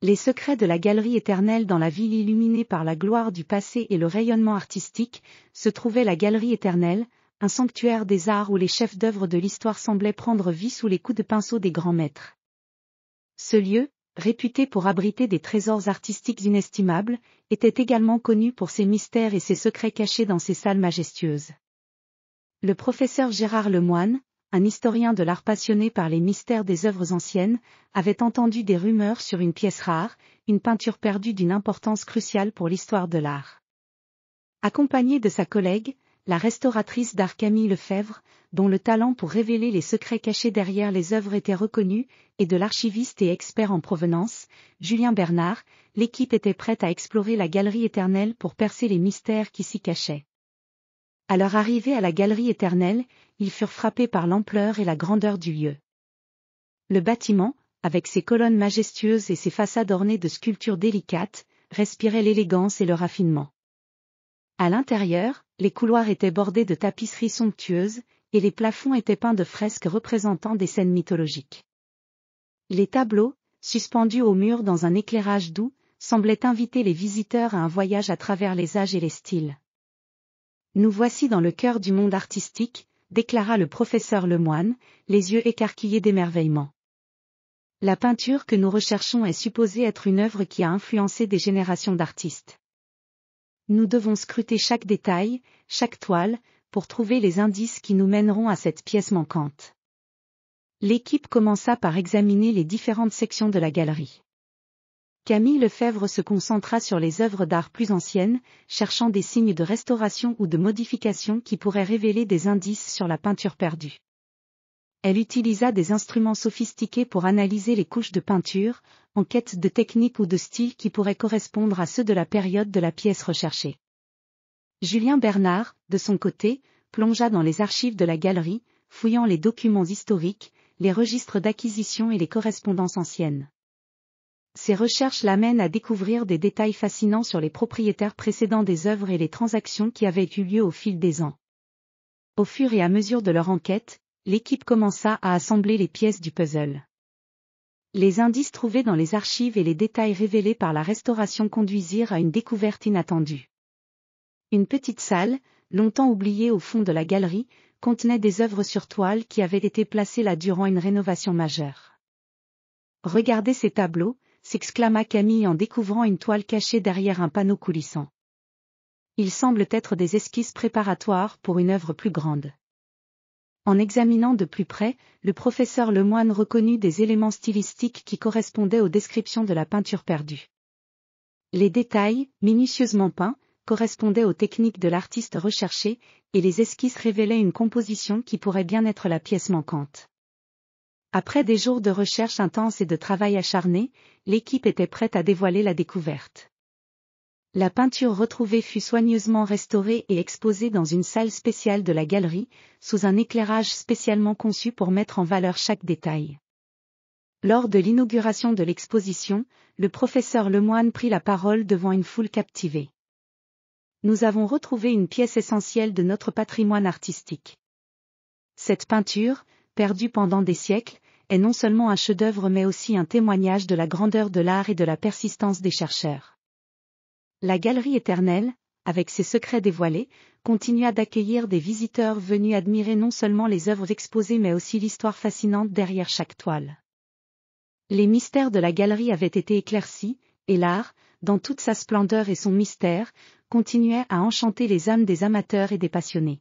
Les secrets de la galerie éternelle. Dans la ville illuminée par la gloire du passé et le rayonnement artistique, se trouvait la galerie éternelle, un sanctuaire des arts où les chefs-d'œuvre de l'histoire semblaient prendre vie sous les coups de pinceau des grands maîtres. Ce lieu, réputé pour abriter des trésors artistiques inestimables, était également connu pour ses mystères et ses secrets cachés dans ses salles majestueuses. Le professeur Gérard Lemoine, un historien de l'art passionné par les mystères des œuvres anciennes, avait entendu des rumeurs sur une pièce rare, une peinture perdue d'une importance cruciale pour l'histoire de l'art. Accompagné de sa collègue, la restauratrice d'art Camille Lefebvre, dont le talent pour révéler les secrets cachés derrière les œuvres était reconnu, et de l'archiviste et expert en provenance, Julien Bernard, l'équipe était prête à explorer la galerie éternelle pour percer les mystères qui s'y cachaient. À leur arrivée à la galerie éternelle, ils furent frappés par l'ampleur et la grandeur du lieu. Le bâtiment, avec ses colonnes majestueuses et ses façades ornées de sculptures délicates, respirait l'élégance et le raffinement. À l'intérieur, les couloirs étaient bordés de tapisseries somptueuses, et les plafonds étaient peints de fresques représentant des scènes mythologiques. Les tableaux, suspendus au mur dans un éclairage doux, semblaient inviter les visiteurs à un voyage à travers les âges et les styles. « Nous voici dans le cœur du monde artistique », déclara le professeur Lemoine, les yeux écarquillés d'émerveillement. La peinture que nous recherchons est supposée être une œuvre qui a influencé des générations d'artistes. Nous devons scruter chaque détail, chaque toile, pour trouver les indices qui nous mèneront à cette pièce manquante. L'équipe commença par examiner les différentes sections de la galerie. Camille Lefebvre se concentra sur les œuvres d'art plus anciennes, cherchant des signes de restauration ou de modification qui pourraient révéler des indices sur la peinture perdue. Elle utilisa des instruments sophistiqués pour analyser les couches de peinture, en quête de techniques ou de styles qui pourraient correspondre à ceux de la période de la pièce recherchée. Julien Bernard, de son côté, plongea dans les archives de la galerie, fouillant les documents historiques, les registres d'acquisition et les correspondances anciennes. Ces recherches l'amènent à découvrir des détails fascinants sur les propriétaires précédents des œuvres et les transactions qui avaient eu lieu au fil des ans. Au fur et à mesure de leur enquête, l'équipe commença à assembler les pièces du puzzle. Les indices trouvés dans les archives et les détails révélés par la restauration conduisirent à une découverte inattendue. Une petite salle, longtemps oubliée au fond de la galerie, contenait des œuvres sur toile qui avaient été placées là durant une rénovation majeure. « Regardez ces tableaux », s'exclama Camille en découvrant une toile cachée derrière un panneau coulissant. Ils semblent être des esquisses préparatoires pour une œuvre plus grande. En examinant de plus près, le professeur Lemoine reconnut des éléments stylistiques qui correspondaient aux descriptions de la peinture perdue. Les détails, minutieusement peints, correspondaient aux techniques de l'artiste recherché, et les esquisses révélaient une composition qui pourrait bien être la pièce manquante. Après des jours de recherche intense et de travail acharné, l'équipe était prête à dévoiler la découverte. La peinture retrouvée fut soigneusement restaurée et exposée dans une salle spéciale de la galerie, sous un éclairage spécialement conçu pour mettre en valeur chaque détail. Lors de l'inauguration de l'exposition, le professeur Lemoine prit la parole devant une foule captivée. « Nous avons retrouvé une pièce essentielle de notre patrimoine artistique. Cette peinture, perdue pendant des siècles, est non seulement un chef-d'œuvre mais aussi un témoignage de la grandeur de l'art et de la persistance des chercheurs. » La galerie éternelle, avec ses secrets dévoilés, continua d'accueillir des visiteurs venus admirer non seulement les œuvres exposées mais aussi l'histoire fascinante derrière chaque toile. Les mystères de la galerie avaient été éclaircis, et l'art, dans toute sa splendeur et son mystère, continuait à enchanter les âmes des amateurs et des passionnés.